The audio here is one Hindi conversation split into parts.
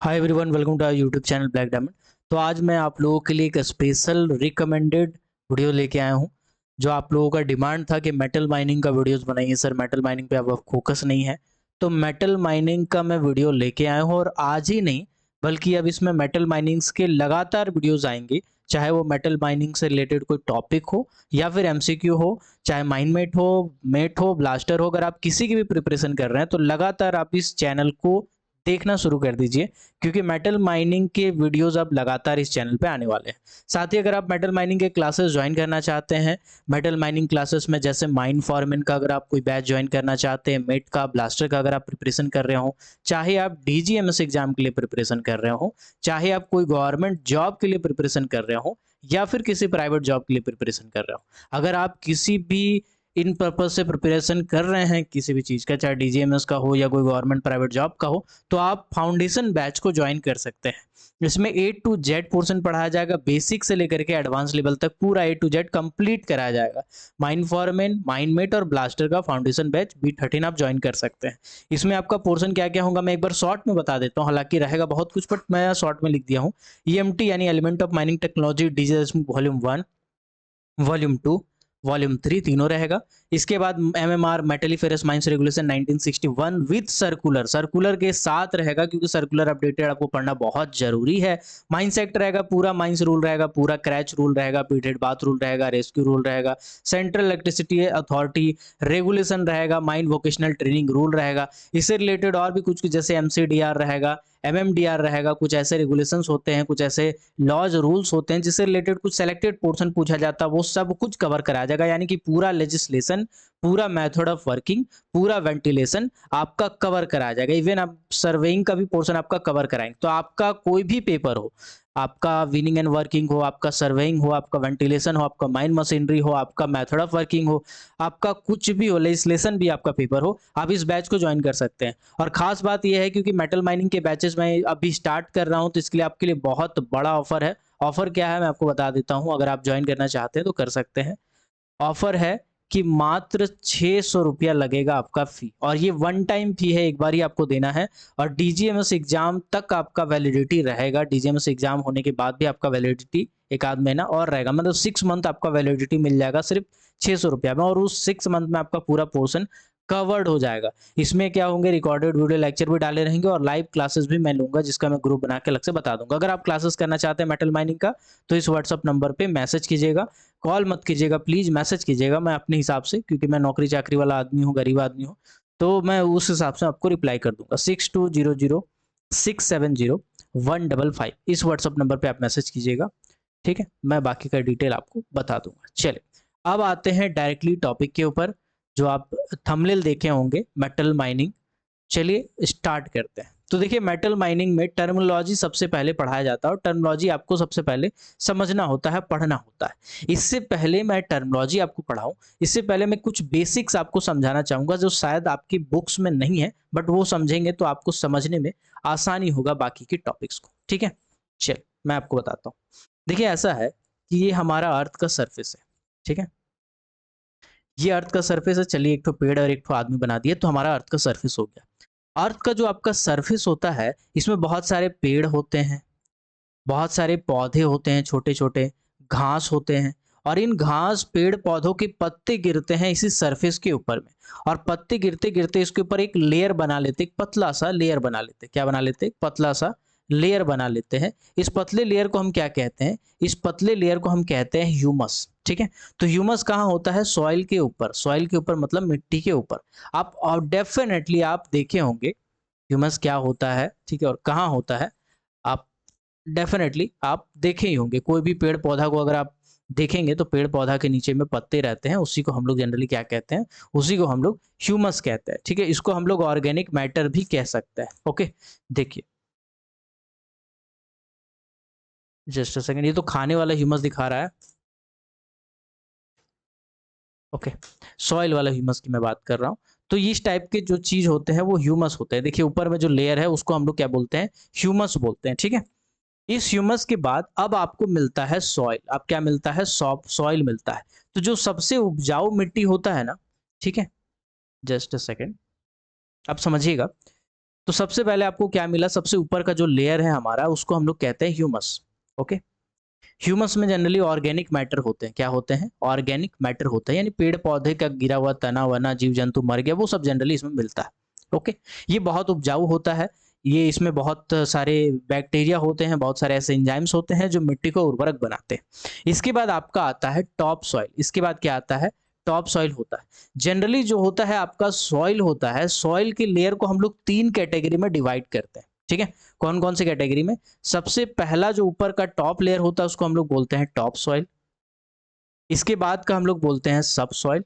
Hi everyone, welcome to our YouTube channel Black Diamond. तो आज मैं आप लोगों के लिए एक स्पेशल रिकमेंडेड वीडियो लेके आया हूँ। जो आप लोगों का डिमांड था कि मेटल माइनिंग का वीडियोस बनाइए सर, मेटल माइनिंग पे अब फोकस नहीं है। तो मेटल माइनिंग का मैं वीडियो लेके आया हूँ, और आज ही नहीं बल्कि अब इसमें मेटल माइनिंग्स के लगातार वीडियोज आएंगे। चाहे वो मेटल माइनिंग से रिलेटेड कोई टॉपिक हो या फिर एमसीक्यू हो, चाहे माइनमेट हो, मेट हो, ब्लास्टर हो, अगर आप किसी की भी प्रिपरेशन कर रहे हैं तो लगातार आप इस चैनल को देखना शुरू कर दीजिए, क्योंकि मेटल माइनिंग के वीडियोस अब लगातार इस चैनल पे आने वाले हैं। साथ ही अगर आप मेटल माइनिंग के क्लासेस ज्वाइन करना चाहते हैं, मेटल माइनिंग क्लासेस में जैसे माइन फॉरमैन का अगर आप कोई बैच ज्वाइन करना चाहते हैं, मेट का, ब्लास्टर का अगर आप प्रिपरेशन कर रहे हो, चाहे आप डीजीएमएस एग्जाम के लिए प्रिपरेशन कर रहे हो, चाहे आप कोई गवर्नमेंट जॉब के लिए प्रिपरेशन कर रहे हो, या फिर किसी प्राइवेट जॉब के लिए प्रिपरेशन कर रहे हो, अगर आप किसी भी इन पर्पज से प्रिपरेशन कर रहे हैं किसी भी चीज़ का, चाहे डीजीएमएस का हो या कोई गवर्नमेंट प्राइवेट जॉब का हो, तो आप फाउंडेशन बैच को ज्वाइन कर सकते हैं। इसमें ए टू जेड पोर्शन पढ़ाया जाएगा, बेसिक से लेकर के एडवांस लेवल तक पूरा ए टू जेड कंप्लीट कराया जाएगा। माइन फॉरमैन, माइनमेट और ब्लास्टर का फाउंडेशन बैच B13 आप ज्वाइन कर सकते हैं। इसमें आपका पोर्शन क्या क्या होगा मैं एक बार शॉर्ट में बता देता हूँ, हालांकि रहेगा बहुत कुछ, बट मैं शॉर्ट में लिख दिया हूँ। EMT यानी element of mining technology DGMS volume 1, volume 2, volume 3 तीनों रहेगा। इसके बाद MMR metalliferous mines regulation 1961 with circular, circular के साथ रहेगा, क्योंकि सर्कुलर अपडेटेड आपको पढ़ना बहुत जरूरी है। माइंस एक्ट रहेगा, पूरा माइंस रूल रहेगा, पूरा क्रैच रूल रहेगा, पीटेड बाथ रूल रहेगा, रेस्क्यू रूल रहेगा, सेंट्रल इलेक्ट्रिसिटी अथॉरिटी रेगुलेशन रहेगा, माइन वोकेशनल ट्रेनिंग रूल रहेगा। इससे रिलेटेड और भी कुछ जैसे MCDR रहेगा, MMDR रहेगा, कुछ ऐसे रेगुलेशंस होते हैं, कुछ ऐसे लॉज रूल्स होते हैं जिससे रिलेटेड कुछ सेलेक्टेड पोर्शन पूछा जाता है, वो सब कुछ कवर कराया जाएगा। यानी कि पूरा लेजिस्लेशन, पूरा मेथड ऑफ वर्किंग, पूरा वेंटिलेशन आपका कवर कराया जाएगा। इवन आप सर्वेइंग का भी पोर्शन आपका कवर कराएंगे। तो आपका कोई भी पेपर हो, आपका विनिंग एंड वर्किंग हो, आपका सर्वेइंग हो, आपका वेंटिलेशन हो, आपका माइन मशीनरी हो, आपका मेथड ऑफ वर्किंग हो, आपका कुछ भी हो, लेजिस्लेशन भी आपका पेपर हो, आप इस बैच को ज्वाइन कर सकते हैं। और खास बात यह है, क्योंकि मेटल माइनिंग के बैचेस मैं अभी स्टार्ट कर रहा हूं, तो इसके लिए आपके लिए बहुत बड़ा ऑफर है। ऑफर क्या है मैं आपको बता देता हूं, अगर आप ज्वाइन करना चाहते हैं तो कर सकते हैं। ऑफर है कि मात्र 600 रुपया लगेगा आपका फी, और ये वन टाइम फी है, एक बार ही आपको देना है। और डीजीएमएस एग्जाम तक आपका वैलिडिटी रहेगा, डीजीएमएस एग्जाम होने के बाद भी आपका वैलिडिटी एक आध महीना और रहेगा, मतलब 6 मंथ आपका वैलिडिटी मिल जाएगा सिर्फ 600 रुपया में, और उस 6 मंथ में आपका पूरा पोर्शन कवर्ड हो जाएगा। इसमें क्या होंगे, रिकॉर्डेड वीडियो लेक्चर भी डाले रहेंगे, और लाइव क्लासेस भी मैं लूंगा, जिसका मैं ग्रुप बना के अलग से बता दूंगा। अगर आप क्लासेस करना चाहते हैं मेटल माइनिंग का, तो इस व्हाट्सअप नंबर पे मैसेज कीजिएगा, कॉल मत कीजिएगा, प्लीज मैसेज कीजिएगा। मैं अपने हिसाब से, क्योंकि मैं नौकरी चाकरी वाला आदमी हूँ, गरीब आदमी हूँ, तो मैं उस हिसाब से आपको रिप्लाई कर दूंगा। 6200670155 इस व्हाट्सअप नंबर पे आप मैसेज कीजिएगा, ठीक है। मैं बाकी का डिटेल आपको बता दूंगा। चलिए, अब आते हैं डायरेक्टली टॉपिक के ऊपर, जो आप थंबनेल देखे होंगे, मेटल माइनिंग। चलिए स्टार्ट करते हैं। तो देखिए, मेटल माइनिंग में टर्मिनोलॉजी सबसे पहले पढ़ाया जाता है, और टर्मिनोलॉजी आपको सबसे पहले समझना होता है, पढ़ना होता है। इससे पहले मैं टर्मिनोलॉजी आपको पढ़ाऊं, इससे पहले मैं कुछ बेसिक्स आपको समझाना चाहूंगा, जो शायद आपकी बुक्स में नहीं है, बट वो समझेंगे तो आपको समझने में आसानी होगा बाकी के टॉपिक्स को, ठीक है। चलिए मैं आपको बताता हूँ। देखिए, ऐसा है कि ये हमारा अर्थ का सरफेस है, ठीक है। ये अर्थ का सरफेस है। चलिए, एक तो पेड़ और एक तो आदमी बना दिए, तो हमारा अर्थ का सरफेस हो गया। अर्थ का जो आपका सरफेस होता है, इसमें बहुत सारे पेड़ होते हैं, बहुत सारे पौधे होते हैं, छोटे छोटे घास होते हैं, और इन घास पेड़ पौधों के पत्ते गिरते हैं इसी सरफेस के ऊपर में, और पत्ते गिरते गिरते इसके ऊपर एक लेयर बना लेते, एक पतला सा लेयर बना लेते। क्या बना लेते? एक पतला सा लेयर बना लेते हैं। इस पतले लेयर को हम क्या कहते हैं? इस पतले लेयर को हम कहते हैं ह्यूमस, ठीक है। तो ह्यूमस कहाँ होता है? सॉइल के ऊपर। सॉइल के ऊपर मतलब मिट्टी के ऊपर। आप डेफिनेटली आप देखे होंगे ह्यूमस क्या होता है, ठीक है, और कहाँ होता है। आप डेफिनेटली आप देखे ही होंगे, कोई भी पेड़ पौधा को अगर आप देखेंगे तो पेड़ पौधा के नीचे में पत्ते रहते हैं, उसी को हम लोग जनरली क्या कहते हैं? उसी को हम लोग ह्यूमस कहते हैं, ठीक है। इसको हम लोग ऑर्गेनिक मैटर भी कह सकते हैं। ओके, देखिए जस्ट अ सेकंड, ये तो खाने वाला ह्यूमस दिखा रहा है। ओके, सॉइल वाला ह्यूमस की मैं बात कर रहा हूँ। तो इस टाइप के जो चीज होते हैं वो ह्यूमस होते हैं। देखिए, ऊपर में जो लेयर है उसको हम लोग क्या बोलते हैं? ह्यूमस बोलते हैं, ठीक है। इस ह्यूमस के बाद अब आपको मिलता है सॉइल। अब क्या मिलता है? सॉफ्ट सॉइल मिलता है। तो जो सबसे उपजाऊ मिट्टी होता है ना, ठीक है, जस्ट अ सेकेंड, अब समझिएगा। तो सबसे पहले आपको क्या मिला, सबसे ऊपर का जो लेयर है हमारा उसको हम लोग कहते हैं ह्यूमस। ओके, ह्यूमस में जनरली ऑर्गेनिक मैटर होते हैं। क्या होते हैं? ऑर्गेनिक मैटर होते हैं, यानी पेड़ पौधे का गिरा हुआ तना वना, जीव जंतु मर गया, वो सब जनरली इसमें मिलता है। ओके, ये बहुत उपजाऊ होता है। ये इसमें बहुत सारे बैक्टीरिया होते हैं, बहुत सारे ऐसे एंजाइम्स होते हैं जो मिट्टी को उर्वरक बनाते हैं। इसके बाद आपका आता है टॉप सॉइल। इसके बाद क्या आता है? टॉप सॉइल होता है। जनरली जो होता है आपका सॉइल होता है, सॉइल की लेयर को हम लोग 3 कैटेगरी में डिवाइड करते हैं। ठीक है, कौन कौन सी कैटेगरी में? सबसे पहला जो ऊपर का टॉप लेयर होता है उसको हम लोग बोलते हैं टॉप सॉइल। इसके बाद का हम लोग बोलते हैं सब सॉइल,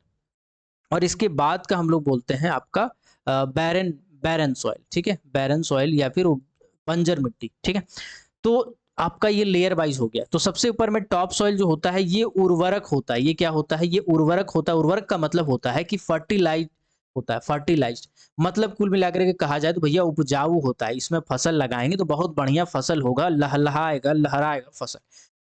और इसके बाद का हम लोग बोलते हैं आपका बैरन बैरन सॉइल। ठीक है, बैरन सॉइल या फिर बंजर मिट्टी। ठीक है, तो आपका ये लेयर वाइज हो गया। तो सबसे ऊपर में टॉप सॉइल जो होता है ये उर्वरक होता है। ये क्या होता है? ये उर्वरक होता है। उर्वरक का मतलब होता है कि फर्टिलाइज होता है। फर्टिलाइज्ड मतलब कुल मिलाकर के कहा जाए तो भैया उपजाऊ होता है। इसमें फसल लगाएंगे तो बहुत बढ़िया फसल होगा, लहलहाएगा लहराएगा फसल।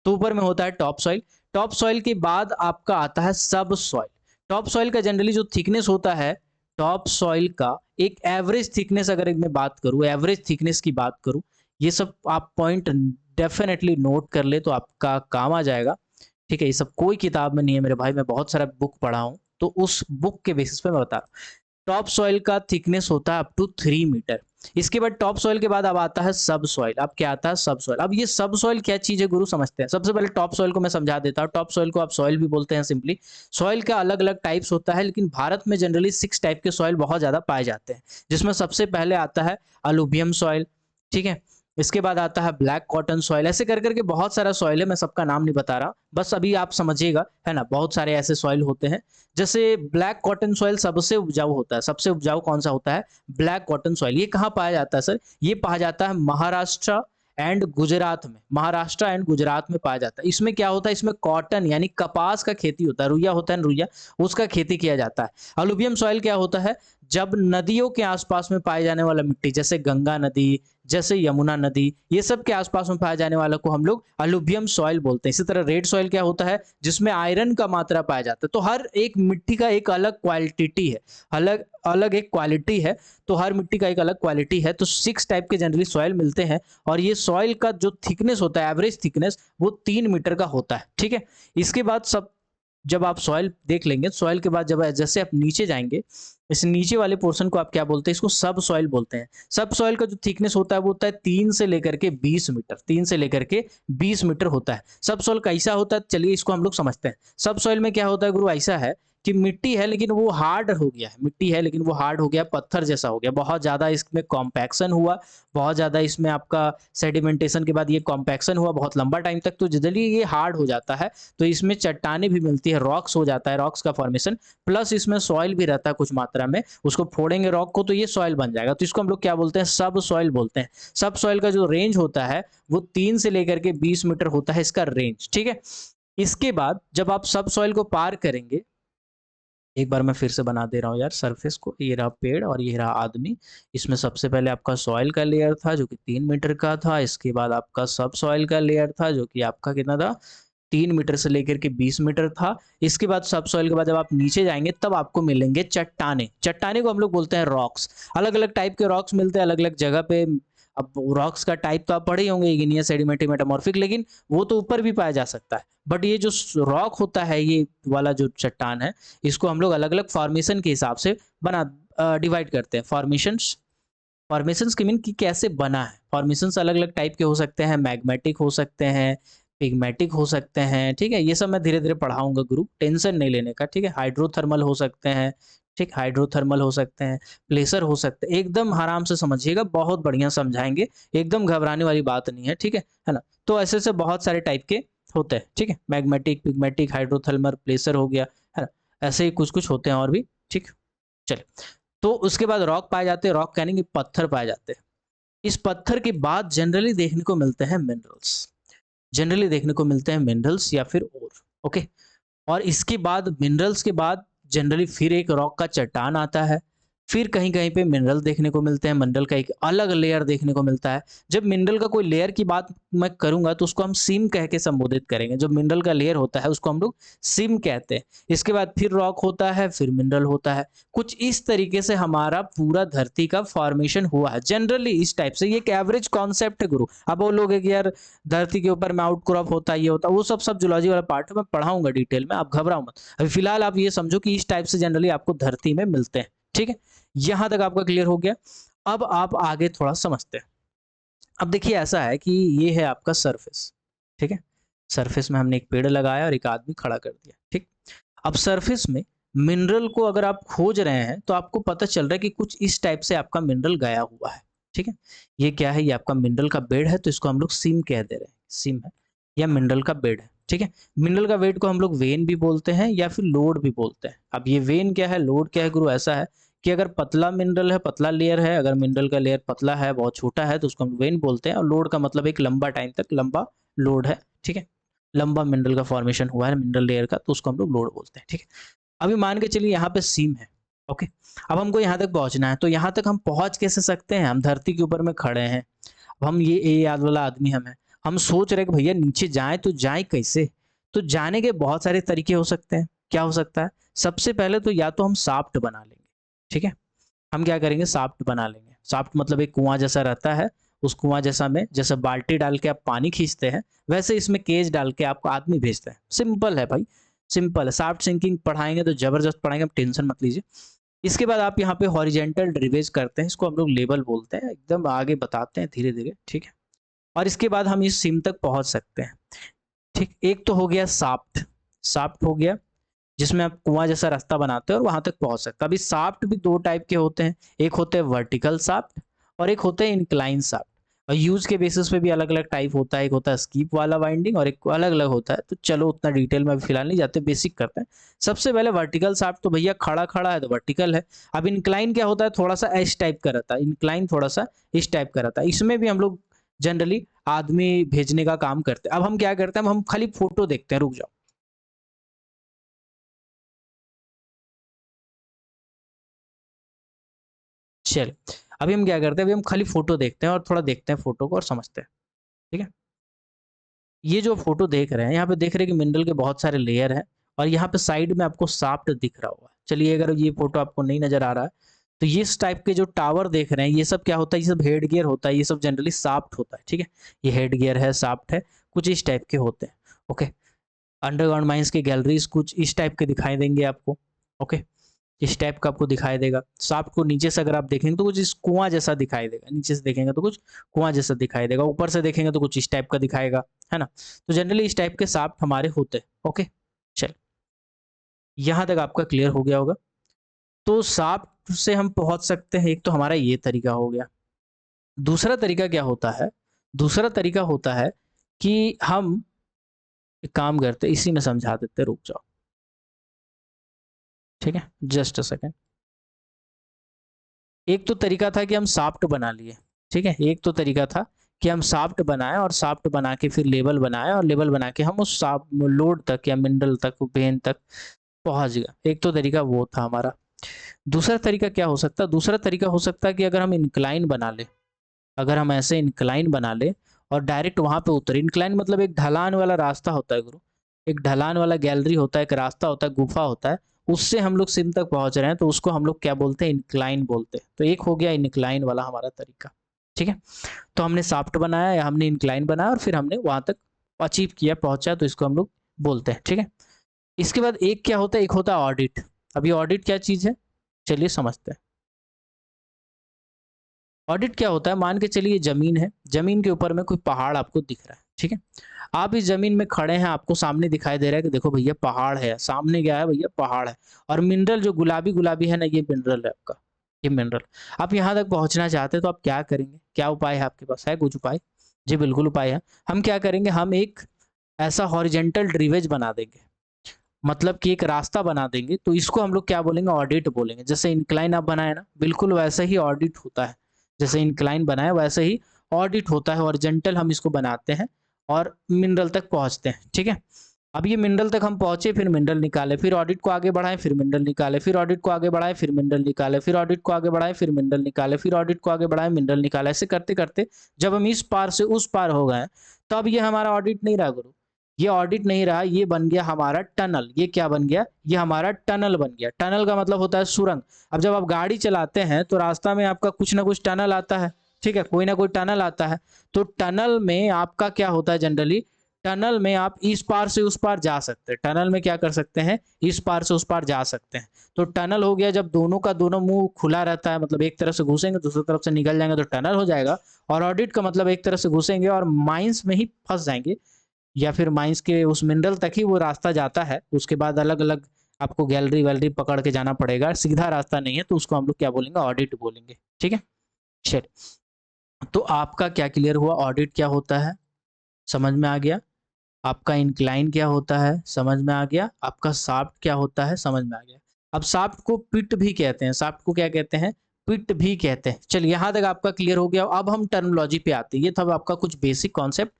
तो ऊपर में होता है टॉप सॉइल। टॉप सॉइल के बाद आपका आता है सब सॉइल। टॉप सॉइल का जनरली जो थिकनेस होता है, टॉप सॉइल का एक एवरेज थिकनेस, अगर एक मैं बात करूं, एवरेज थिकनेस की बात करूं, ये सब आप पॉइंट डेफिनेटली नोट कर ले तो आपका काम आ जाएगा। ठीक है, ये सब कोई किताब में नहीं है मेरे भाई, मैं बहुत सारा बुक पढ़ा हूं, तो उस बुक के बेसिस पे मैं बता रहा हूं। टॉप सॉइल का थिकनेस होता है अप टू 3 मीटर। इसके बाद टॉप सॉइल के बाद अब आता है सब सॉइल। अब क्या आता है? सब सॉइल। अब ये सब सॉइल क्या चीज है गुरु, समझते हैं। सबसे पहले टॉप सॉइल को मैं समझा देता हूँ। टॉप सॉइल को आप सॉइल भी बोलते हैं सिंपली। सॉइल का अलग अलग टाइप्स होता है, लेकिन भारत में जनरली 6 टाइप के सॉइल बहुत ज्यादा पाए जाते हैं, जिसमें सबसे पहले आता है अलुवियम सॉइल। ठीक है, इसके बाद आता है ब्लैक कॉटन सॉइल। ऐसे कर करके बहुत सारा सॉइल है, मैं सबका नाम नहीं बता रहा, बस अभी आप समझिएगा, है ना। बहुत सारे ऐसे सॉइल होते हैं। जैसे ब्लैक कॉटन सॉइल सबसे उपजाऊ होता है। सबसे उपजाऊ कौन सा होता है? Black cotton soil. ये कहाँ पाया जाता है सर? ये पाया जाता है महाराष्ट्र एंड गुजरात में। महाराष्ट्र एंड गुजरात में पाया जाता है। इसमें क्या होता है? इसमें कॉटन यानी कपास का खेती होता है। रुइया होता है ना, रुइया, उसका खेती किया जाता है। अलुवियम सॉइल क्या होता है? जब नदियों के आसपास में पाए जाने वाला मिट्टी, जैसे गंगा नदी, जैसे यमुना नदी, ये सब के आसपास में पाया जाने वाला को हम लोग अलुवियम सॉइल बोलते हैं। इसी तरह रेड सॉइल क्या होता है? जिसमें आयरन का मात्रा पाया जाता है। तो हर एक मिट्टी का एक अलग क्वालिटी है, अलग अलग एक क्वालिटी है। तो हर मिट्टी का एक अलग क्वालिटी है। तो 6 टाइप के जनरली सॉइल मिलते हैं, और ये सॉइल का जो थिकनेस होता है, एवरेज थिकनेस, वो 3 मीटर का होता है। ठीक है, इसके बाद सब जब आप सॉइल देख लेंगे, सॉइल के बाद जब जैसे आप नीचे जाएंगे, इस नीचे वाले पोर्शन को आप क्या बोलते हैं? इसको सब सॉइल बोलते हैं। सब सॉइल का जो थिकनेस होता है वो होता है 3 से लेकर के 20 मीटर। 3 से लेकर के 20 मीटर होता है। सब सॉइल कैसा होता है, चलिए इसको हम लोग समझते हैं। सब सॉइल में क्या होता है गुरु? ऐसा है कि मिट्टी है लेकिन वो हार्ड हो गया है। मिट्टी है लेकिन वो हार्ड हो गया, पत्थर जैसा हो गया, बहुत ज्यादा इसमें कॉम्पैक्शन हुआ, बहुत ज्यादा इसमें आपका सेडिमेंटेशन के बाद ये कॉम्पैक्शन हुआ बहुत लंबा टाइम तक, तो जनरली ये हार्ड हो जाता है। तो इसमें चट्टाने भी मिलती है, रॉक्स हो जाता है, रॉक्स का फॉर्मेशन, प्लस इसमें सॉइल भी रहता है कुछ मात्रा में। उसको फोड़ेंगे रॉक को तो ये सॉइल बन जाएगा। तो इसको हम लोग क्या बोलते हैं? सब सॉइल बोलते हैं। सब सॉइल का जो रेंज होता है वो 3 से लेकर के 20 मीटर होता है इसका रेंज। ठीक है, इसके बाद जब आप सब सॉइल को पार करेंगे, एक बार मैं फिर से बना दे रहा हूँ यार सरफेस को। ये रहा पेड़ और ये रहा आदमी। इसमें सबसे पहले आपका सॉइल का लेयर था जो कि 3 मीटर का था। इसके बाद आपका सब सॉइल का लेयर था जो कि आपका कितना था? 3 मीटर से लेकर के 20 मीटर था। इसके बाद सब सॉइल के बाद जब आप नीचे जाएंगे तब आपको मिलेंगे चट्टाने। चट्टाने को हम लोग बोलते हैं रॉक्स। अलग अलग टाइप के रॉक्स मिलते हैं अलग अलग जगह पे। अब रॉक्स का टाइप तो आप पढ़े होंगे, इग्नियस, सेडिमेंटरी, मेटामॉर्फिक, लेकिन वो तो ऊपर भी पाया जा सकता है। बट ये जो रॉक होता है, ये वाला जो चट्टान है, इसको हम लोग अलग अलग फॉर्मेशन के हिसाब से बना डिवाइड करते हैं। फॉर्मेशंस, फॉर्मेशंस के मीन कि कैसे बना है। फॉर्मेशंस अलग अलग टाइप के हो सकते हैं, मैग्मेटिक हो सकते हैं, पिग्मेटिक हो सकते हैं। ठीक है, ये सब मैं धीरे धीरे पढ़ाऊंगा गुरु, टेंशन नहीं लेने का। ठीक है, हाइड्रोथर्मल हो सकते हैं। ठीक, हाइड्रोथर्मल हो सकते हैं, प्लेसर हो सकते हैं। एकदम आराम से समझिएगा, बहुत बढ़िया समझाएंगे, एकदम घबराने वाली बात नहीं है। ठीक है ना। तो ऐसे से बहुत सारे टाइप के होते हैं। ठीक है, मैग्मेटिक, पिग्मेटिक, हाइड्रोथर्मल, प्लेसर हो गया, है ना। ऐसे ही कुछ कुछ होते हैं और भी। ठीक, चलिए। तो उसके बाद रॉक पाए जाते हैं। रॉक यानी कि पत्थर पाए जाते हैं। इस पत्थर के बाद जनरली देखने को मिलते हैं मिनरल्स। जनरली देखने को मिलते हैं मिनरल्स या फिर ओर। ओके, और इसके बाद मिनरल्स के बाद जनरली फिर एक रॉक का चट्टान आता है। फिर कहीं कहीं पे मिनरल देखने को मिलते हैं, मिनरल का एक अलग लेयर देखने को मिलता है। जब मिनरल का कोई लेयर की बात मैं करूंगा तो उसको हम सीम कह के संबोधित करेंगे। जब मिनरल का लेयर होता है उसको हम लोग सीम कहते हैं। इसके बाद फिर रॉक होता है, फिर मिनरल होता है। कुछ इस तरीके से हमारा पूरा धरती का फॉर्मेशन हुआ है जनरली इस टाइप से। ये एक एवरेज कॉन्सेप्ट है गुरु। अब वो लोग है कि यार धरती के ऊपर में आउटक्रॉप होता है, ये होता है, वो सब जूलॉजी वाला पार्ट है, मैं पढ़ाऊंगा डिटेल में, आप घबराओ मत। अभी फिलहाल आप ये समझो कि इस टाइप से जनरली आपको धरती में मिलते हैं। ठीक है, यहां तक आपका क्लियर हो गया। अब आप आगे थोड़ा समझते हैं। अब देखिए ऐसा है कि ये है आपका सरफेस। ठीक है, सरफेस में हमने एक पेड़ लगाया और एक आदमी खड़ा कर दिया। ठीक, अब सरफेस में मिनरल को अगर आप खोज रहे हैं तो आपको पता चल रहा है कि कुछ इस टाइप से आपका मिनरल गया हुआ है। ठीक है, ये क्या है, ये आपका मिनरल का बेड है, तो इसको हम लोग सीम कह दे रहे हैं। सीम है या मिनरल का बेड है। ठीक है, मिनरल का वेट को हम लोग वेन भी बोलते हैं या फिर लोड भी बोलते हैं। अब ये वेन क्या है, लोड क्या है गुरु, ऐसा है कि अगर पतला मिनरल है, पतला लेयर है, अगर मिनरल का लेयर पतला है, बहुत छोटा है, तो उसको हम वेन बोलते हैं। और लोड का मतलब एक लंबा टाइम तक लंबा लोड है। ठीक है, लंबा मिनरल का फॉर्मेशन हुआ है मिनरल लेयर का, तो उसको हम लोग लोड बोलते हैं। ठीक है, अभी मान के चलिए यहाँ पे सीम है। ओके, अब हमको यहाँ तक पहुँचना है, तो यहाँ तक हम पहुँच कैसे सकते हैं, हम धरती के ऊपर में खड़े हैं। अब हम ये याद वाला आदमी हम सोच रहे कि भैया नीचे जाएं तो जाएं कैसे। तो जाने के बहुत सारे तरीके हो सकते हैं। क्या हो सकता है, सबसे पहले तो या तो हम साफ्ट बना लेंगे। ठीक है, हम क्या करेंगे, साफ्ट बना लेंगे। साफ्ट मतलब एक कुआं जैसा रहता है, उस कुआं जैसा में जैसे बाल्टी डाल के आप पानी खींचते हैं, वैसे इसमें केज डाल के आपको आदमी भेजते हैं। सिंपल है भाई, सिंपल है। साफ्ट सिंकिंग पढ़ाएंगे तो जबरदस्त पढ़ाएंगे, आप टेंशन मत लीजिए। इसके बाद आप यहाँ पे हॉरिजेंटल ड्रिवेज करते हैं, इसको हम लोग लेवल बोलते हैं, एकदम आगे बताते हैं धीरे धीरे। ठीक है, और इसके बाद हम इस सिम तक पहुंच सकते हैं। ठीक, एक तो हो गया साफ्ट। साफ्ट हो गया जिसमें आप कुआं जैसा रास्ता बनाते हैं और वहां तक पहुंच सकते हैं। अभी साफ्ट भी दो टाइप के होते हैं, एक होते हैं वर्टिकल साफ्ट और एक होते हैं इंक्लाइन साफ्ट। और यूज के बेसिस पे भी अलग अलग टाइप होता है, एक होता है स्कीप वाला वाइंडिंग और एक अलग अलग होता है। तो चलो उतना डिटेल में फिलहाल नहीं जाते, बेसिक करते हैं। सबसे पहले वर्टिकल साफ्ट, तो भैया खड़ा खड़ा है तो वर्टिकल है। अब इंक्लाइन क्या होता है, थोड़ा सा इस टाइप का रहता है, इंक्लाइन थोड़ा सा इस टाइप का रहता है। इसमें भी हम लोग जनरली आदमी भेजने का काम करते हैं। अब हम क्या करते हैं, हम खाली फोटो देखते हैं, रुक जाओ। चल, अभी हम क्या करते हैं, अभी हम खाली फोटो देखते हैं और थोड़ा देखते हैं फोटो को और समझते हैं। ठीक है, ये जो फोटो देख रहे हैं, यहाँ पे देख रहे हैं कि मिनरल के बहुत सारे लेयर हैं और यहाँ पे साइड में आपको साफ्ट दिख रहा हुआ है। चलिए, अगर ये फोटो आपको नहीं नजर आ रहा है तो ये इस टाइप के जो टावर देख रहे हैं, ये सब क्या होता है, ये सब हेड गियर होता है, ये सब जनरली साफ्ट होता है। ठीक है, ये हेड गियर है, साफ्ट है, कुछ इस टाइप के होते हैं। ओके, अंडरग्राउंड माइंस की गैलरीज कुछ इस टाइप के दिखाई देंगे आपको। ओके, इस टाइप का आपको दिखाई देगा। सांप को नीचे से अगर आप देखेंगे तो कुछ इस कुआं जैसा दिखाई देगा, नीचे से देखेंगे तो कुछ कुआं जैसा दिखाई देगा, ऊपर से देखेंगे तो कुछ इस टाइप का दिखाएगा, है ना। तो जनरली इस टाइप के सांप हमारे होते हैं। ओके, चल, यहां तक आपका क्लियर हो गया होगा। तो सांप से हम पहुंच सकते हैं, एक तो हमारा ये तरीका हो गया। दूसरा तरीका क्या होता है, दूसरा तरीका होता है कि हम एक काम करते, इसी में समझा देते, रुक जाओ। ठीक है, जस्ट अ सेकेंड। एक तो तरीका था कि हम साफ्ट बना लिए। ठीक है, एक तो तरीका था कि हम साफ्ट बनाए और साफ्ट बना के फिर लेबल बनाए और लेबल बना के हम उस लोड तक या मिनरल तक, वेन तक पहुंच गया। एक तो तरीका वो था हमारा। दूसरा तरीका क्या हो सकता है, दूसरा तरीका हो सकता है कि अगर हम इंक्लाइन बना ले, अगर हम ऐसे इंक्लाइन बना ले और डायरेक्ट वहां पे उतरे। इंक्लाइन मतलब एक ढलान वाला रास्ता होता है गुरु, एक ढलान वाला गैलरी होता है, एक रास्ता होता है, गुफा होता है, उससे हम लोग सिम तक पहुंच रहे हैं, तो उसको हम लोग क्या बोलते हैं, इंक्लाइन बोलते हैं। तो एक हो गया इंक्लाइन वाला हमारा तरीका। ठीक है, तो हमने साफ्ट बनाया या हमने इंक्लाइन बनाया और फिर हमने वहां तक अचीव किया, पहुंचा, तो इसको हम लोग बोलते हैं। ठीक है, इसके बाद एक क्या होता है, एक होता है ऑडिट। अभी ऑडिट क्या चीज है, चलिए समझते हैं। ऑडिट क्या होता है, मान के चलिए जमीन है, जमीन के ऊपर में कोई पहाड़ आपको दिख रहा है। ठीक है, आप इस जमीन में खड़े हैं, आपको सामने दिखाई दे रहा है कि देखो भैया पहाड़ है, सामने क्या है भैया, पहाड़ है। और मिनरल जो गुलाबी गुलाबी है ना, ये मिनरल है आपका, ये मिनरल। आप यहाँ तक पहुंचना चाहते हैं तो आप क्या करेंगे, क्या उपाय है आपके पास, है कुछ उपाय? जी बिल्कुल उपाय है। हम क्या करेंगे, हम एक ऐसा हॉरिजेंटल ड्रिवेज बना देंगे, मतलब कि एक रास्ता बना देंगे, तो इसको हम लोग क्या बोलेंगे, ऑडिट बोलेंगे। जैसे इंक्लाइन आप बनाए ना, बिल्कुल वैसे ही ऑडिट होता है। जैसे इंक्लाइन बनाया वैसे ही ऑडिट होता है, हॉरिजॉन्टल हम इसको बनाते हैं और मिनरल तक पहुंचते हैं। ठीक है, अब ये मिनरल तक हम पहुंचे, फिर मिनरल निकाले, फिर ऑडिट को आगे बढ़ाएं, फिर मिनरल निकाले, फिर ऑडिट को आगे बढ़ाएं, फिर मिनरल निकाले, फिर ऑडिट को आगे बढ़ाएं, फिर मिनरल निकाले, फिर ऑडिट को आगे बढ़ाएं, मिनरल निकाले। ऐसे करते करते जब हम इस पार से उस पार हो गए, तब ये हमारा ऑडिट नहीं रहा गुरु, ये ऑडिट नहीं रहा, ये बन गया हमारा टनल। ये क्या बन गया? ये हमारा टनल बन गया। टनल का मतलब होता है सुरंग। अब जब आप गाड़ी चलाते हैं तो रास्ता में आपका कुछ ना कुछ टनल आता है, ठीक है, कोई ना कोई टनल आता है। तो टनल में आपका क्या होता है जनरली, टनल में आप इस पार से उस पार जा सकते हैं। टनल में क्या कर सकते हैं, इस पार से उस पार जा सकते हैं। तो टनल हो गया जब दोनों का दोनों मुंह खुला रहता है, मतलब एक तरफ से घुसेंगे दूसरी तरफ से निकल जाएंगे तो टनल हो जाएगा। और ऑडिट का मतलब एक तरफ से घुसेंगे और माइंस में ही फंस जाएंगे, या फिर माइंस के उस मिनरल तक ही वो रास्ता जाता है, उसके बाद अलग अलग आपको गैलरी वैलरी पकड़ के जाना पड़ेगा, सीधा रास्ता नहीं है, तो उसको हम लोग क्या बोलेंगे, ऑडिट बोलेंगे। ठीक है, चलिए, तो आपका क्या क्लियर हुआ, ऑडिट क्या होता है समझ में आ गया, आपका इंक्लाइन क्या होता है समझ में आ गया, आपका शाफ्ट क्या होता है समझ में आ गया। अब शाफ्ट को पिट भी कहते हैं, शाफ्ट को क्या कहते हैं, पिट भी कहते हैं। चलिए यहाँ तक आपका क्लियर हो गया। अब हम टर्मिनोलॉजी पे आते हैं। ये था आपका कुछ बेसिक कॉन्सेप्ट,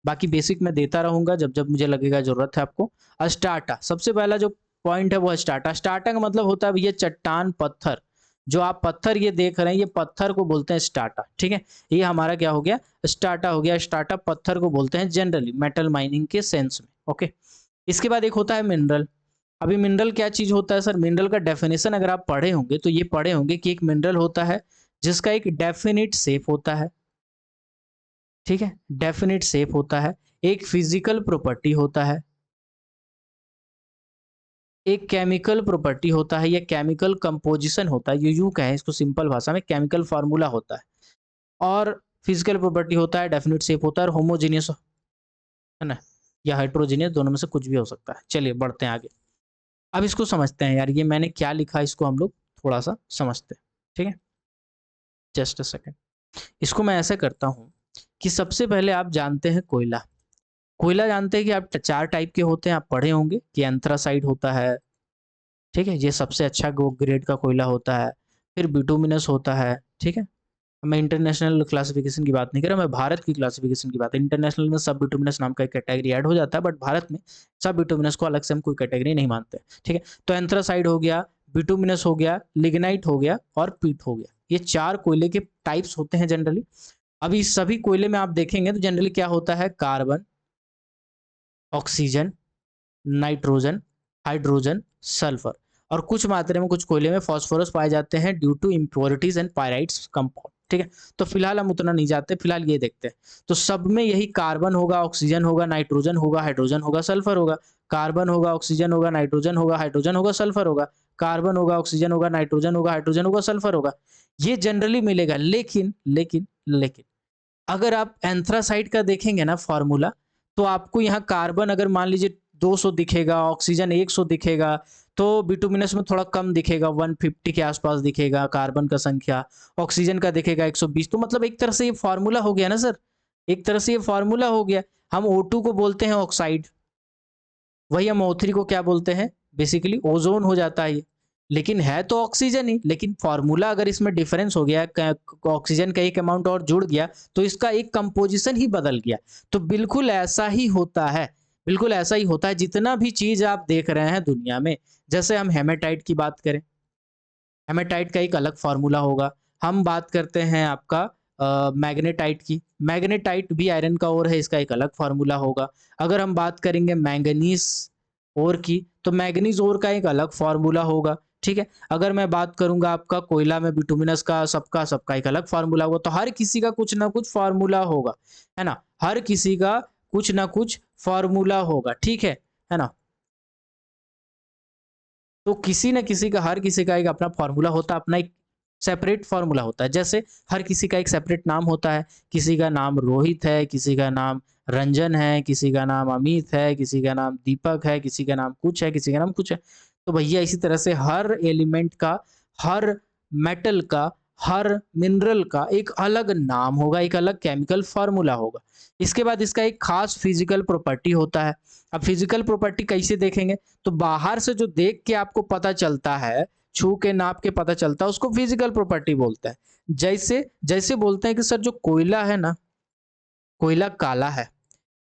बाकी बेसिक मैं देता रहूंगा जब जब मुझे लगेगा जरूरत है आपको। स्टार्टा, सबसे पहला जो पॉइंट है वो स्टार्टा। स्टार्टा का मतलब होता है ये चट्टान पत्थर, जो आप पत्थर ये देख रहे हैं, ये पत्थर को बोलते हैं स्टार्टा। ठीक है, ये हमारा क्या हो गया, स्टार्टा हो गया। स्टार्टा पत्थर को बोलते हैं जनरली मेटल माइनिंग के सेंस में। ओके, इसके बाद एक होता है मिनरल। अभी मिनरल क्या चीज होता है सर, मिनरल का डेफिनेशन अगर आप पढ़े होंगे तो ये पढ़े होंगे कि एक मिनरल होता है जिसका एक डेफिनिट शेप होता है। ठीक है, डेफिनिट शेप होता है, एक फिजिकल प्रॉपर्टी होता है, एक केमिकल प्रॉपर्टी होता है, या केमिकल कंपोजिशन होता है, ये यूं कहें इसको सिंपल भाषा में, केमिकल फार्मूला होता है, और फिजिकल प्रॉपर्टी होता है, डेफिनिट शेप होता है, और होमोजीनियस है ना, या हाइड्रोजीनियस, दोनों में से कुछ भी हो सकता है। चलिए बढ़ते हैं आगे। अब इसको समझते हैं यार, ये मैंने क्या लिखा है इसको हम लोग थोड़ा सा समझते हैं। ठीक है, जस्ट अ सेकेंड। इसको मैं ऐसे करता हूँ कि सबसे पहले आप जानते हैं कोयला। कोयला जानते हैं कि आप चार टाइप के होते हैं, आप पढ़े होंगे कि एंथ्रासाइट होता है, ठीक है, ये सबसे अच्छा ग्रेड का कोयला होता है। फिर बिटुमिनस होता है, ठीक है, मैं इंटरनेशनल क्लासिफिकेशन की बात नहीं कर रहा, मैं भारत की क्लासिफिकेशन की बात है। इंटरनेशनल में सब बिटुमिनस नाम का एक कैटेगरी ऐड हो जाता है, बट भारत में सब बिटुमिनस को अलग से हम कोई कैटेगरी नहीं मानते। ठीक है, तो एंथ्रासाइड हो गया, बिटुमिनस हो गया, लिग्नाइट हो गया, और पीट हो गया। ये चार कोयले के टाइप्स होते हैं जनरली। अब इस सभी कोयले में आप देखेंगे तो जनरली क्या होता है, carbon, oxygen, nitrogen, hydrogen, sulphur, और कुछ मात्रा में कुछ कोयले में फास्फोरस पाए जाते हैं due to impurities and pyrites compound. ठीक है, तो फिलहाल हम उतना नहीं जाते, फिलहाल ये देखते हैं। तो सब में यही कार्बन होगा, ऑक्सीजन होगा, नाइट्रोजन होगा, हाइड्रोजन होगा, सल्फर होगा। कार्बन होगा, ऑक्सीजन होगा, नाइट्रोजन होगा, हाइड्रोजन होगा, सल्फर होगा। कार्बन होगा, ऑक्सीजन होगा, नाइट्रोजन होगा, हाइड्रोजन होगा, सल्फर होगा। ये जनरली मिलेगा। लेकिन लेकिन लेकिन अगर आप एंथ्रासाइड का देखेंगे ना फॉर्मूला, तो आपको यहाँ कार्बन अगर मान लीजिए 200 दिखेगा, ऑक्सीजन 100 दिखेगा, तो बिटुमिनस में थोड़ा कम दिखेगा, 150 के आसपास दिखेगा कार्बन का संख्या, ऑक्सीजन का दिखेगा 120। तो मतलब एक तरह से ये फॉर्मूला हो गया ना सर, एक तरह से ये फॉर्मूला हो गया। हम O2 को बोलते हैं ऑक्साइड, वही हम O3 को क्या बोलते हैं, बेसिकली ओजोन हो जाता है ये। लेकिन है तो ऑक्सीजन ही, लेकिन फॉर्मूला अगर इसमें डिफरेंस हो गया, ऑक्सीजन का एक अमाउंट और जुड़ गया, तो इसका एक कंपोजिशन ही बदल गया। तो बिल्कुल ऐसा ही होता है, बिल्कुल ऐसा ही होता है जितना भी चीज आप देख रहे हैं दुनिया में। जैसे हम हेमेटाइट की बात करें, हेमेटाइट का एक अलग फॉर्मूला होगा। हम बात करते हैं आपका मैग्नेटाइट की, मैग्नेटाइट भी आयरन का ओर है, इसका एक अलग फार्मूला होगा। अगर हम बात करेंगे मैंगनीज ओर की, तो मैंगनीज ओर का एक अलग फार्मूला होगा। ठीक है, अगर मैं बात करूंगा आपका कोयला में बिटुमिनस का, सबका सबका एक अलग फार्मूला होगा। तो हर किसी का कुछ ना कुछ फार्मूला होगा, है ना, हर किसी का कुछ ना कुछ फार्मूला होगा। ठीक है ना, तो किसी न किसी का, हर किसी का एक अपना फॉर्मूला होता है, अपना एक सेपरेट फॉर्मूला होता है। जैसे हर किसी का एक सेपरेट नाम होता है, किसी का नाम रोहित है, किसी का नाम रंजन है, किसी का नाम अमित है, किसी का नाम दीपक है, किसी का नाम कुछ है, किसी का नाम कुछ है। तो भैया इसी तरह से हर एलिमेंट का, हर मेटल का, हर मिनरल का एक अलग नाम होगा, एक अलग केमिकल फॉर्मूला होगा। इसके बाद इसका एक खास फिजिकल प्रॉपर्टी होता है। अब फिजिकल प्रॉपर्टी कैसे देखेंगे, तो बाहर से जो देख के आपको पता चलता है, छू के नाप के पता चलता है, उसको फिजिकल प्रॉपर्टी बोलते हैं। जैसे जैसे बोलते हैं कि सर जो कोयला है ना, कोयला काला है,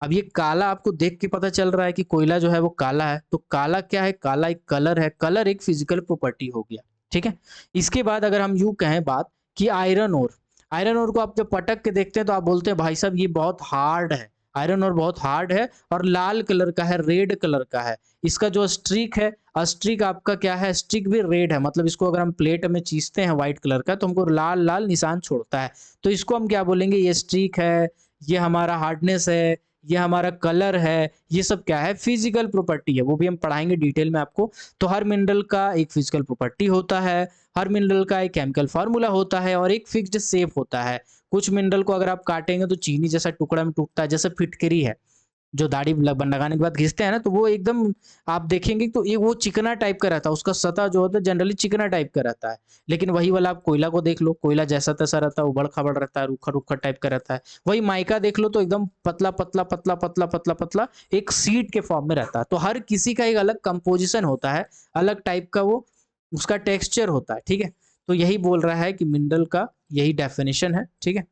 अब ये काला आपको देख के पता चल रहा है कि कोयला जो है वो काला है, तो काला क्या है? काला एक कलर है, कलर एक फिजिकल प्रॉपर्टी हो गया, ठीक है। इसके बाद अगर हम यूं कहें बात कि आयरन ओर, आयरन ओर को आप जब पटक के देखते हैं तो आप बोलते हैं भाई साहब ये बहुत हार्ड है, आयरन ओर बहुत हार्ड है और लाल कलर का है, रेड कलर का है। इसका जो स्ट्रीक है, स्ट्रीक आपका क्या है? स्ट्रीक भी रेड है, मतलब इसको अगर हम प्लेट में चीसते हैं व्हाइट कलर का तो हमको लाल लाल निशान छोड़ता है, तो इसको हम क्या बोलेंगे? ये स्ट्रीक है, ये हमारा हार्डनेस है, ये हमारा कलर है, ये सब क्या है? फिजिकल प्रॉपर्टी है, वो भी हम पढ़ाएंगे डिटेल में आपको। तो हर मिनरल का एक फिजिकल प्रॉपर्टी होता है, हर मिनरल का एक केमिकल फार्मूला होता है और एक फिक्स्ड शेप होता है। कुछ मिनरल को अगर आप काटेंगे तो चीनी जैसा टुकड़ा में टूटता है, जैसे फिटकरी है, जो दाढ़ी लगाने के बाद घिसते हैं ना, तो वो एकदम आप देखेंगे तो ये वो चिकना टाइप का रहता है, उसका सतह जो होता है जनरली चिकना टाइप का रहता है। लेकिन वही वाला आप कोयला को देख लो, कोयला जैसा तैसा रहता है, उबड़ खाबड़ रहता है, रूखा रूखा टाइप का रहता है। वही माइका देख लो तो एकदम पतला पतला पतला पतला पतला पतला एक सीट के फॉर्म में रहता है। तो हर किसी का एक अलग कंपोजिशन होता है, अलग टाइप का वो उसका टेक्सचर होता है, ठीक है। तो यही बोल रहा है कि मिनरल का यही डेफिनेशन है, ठीक है।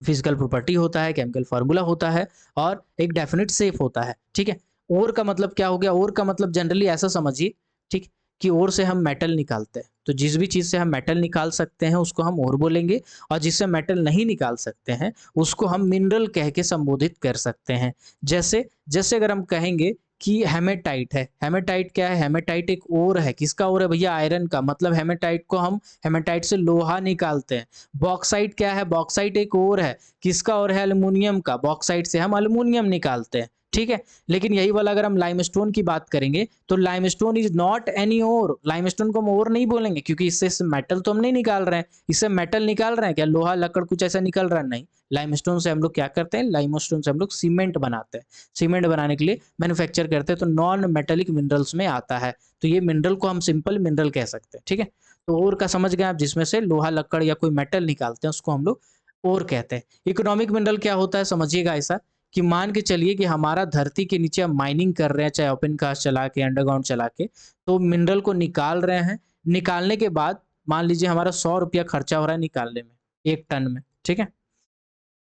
फिजिकल प्रॉपर्टी होता है, केमिकल फार्मूला होता है और एक डेफिनेट शेप होता है, ठीक है। ओर का मतलब क्या हो गया? ओर का मतलब जनरली ऐसा समझिए, ठीक, कि ओर से हम मेटल निकालते हैं, तो जिस भी चीज से हम मेटल निकाल सकते हैं उसको हम ओर बोलेंगे, और जिससे मेटल नहीं निकाल सकते हैं उसको हम मिनरल कह के संबोधित कर सकते हैं। जैसे जैसे अगर हम कहेंगे कि हेमेटाइट है, हेमेटाइट क्या है? हेमेटाइट एक ओर है, किसका ओर है भैया? आयरन का, मतलब हेमेटाइट को हम हेमेटाइट से लोहा निकालते हैं। बॉक्साइट क्या है? बॉक्साइट एक और है, किसका और है? एल्युमिनियम का, बॉक्साइट से हम एल्युमिनियम निकालते हैं, ठीक है। लेकिन यही वाला अगर हम लाइमस्टोन की बात करेंगे तो लाइमस्टोन इज नॉट एनी और, लाइमस्टोन को हम और नहीं बोलेंगे क्योंकि इससे मेटल तो हम नहीं निकाल रहे हैं। इससे मेटल निकाल रहे हैं क्या? लोहा लकड़ कुछ ऐसा निकल रहा है? नहीं। लाइमस्टोन से हम लोग क्या करते हैं? लाइमस्टोन से हम लोग सीमेंट बनाते हैं, सीमेंट बनाने के लिए मैन्युफैक्चर करते हैं, तो नॉन मेटेलिक मिनरल्स में आता है। तो ये मिनरल को हम सिंपल मिनरल कह सकते हैं, ठीक है। तो ओर का समझ गए आप, जिसमें से लोहा लक्कड़ या कोई मेटल निकालते हैं उसको हम लोग ओर कहते हैं। इकोनॉमिक मिनरल क्या होता है समझिएगा ऐसा, कि मान के चलिए कि हमारा धरती के नीचे हम माइनिंग कर रहे हैं, चाहे ओपन कास्ट चला के, अंडरग्राउंड चला के, तो मिनरल को निकाल रहे हैं। निकालने के बाद मान लीजिए हमारा 100 रुपया खर्चा हो रहा है निकालने में, 1 टन में, ठीक है।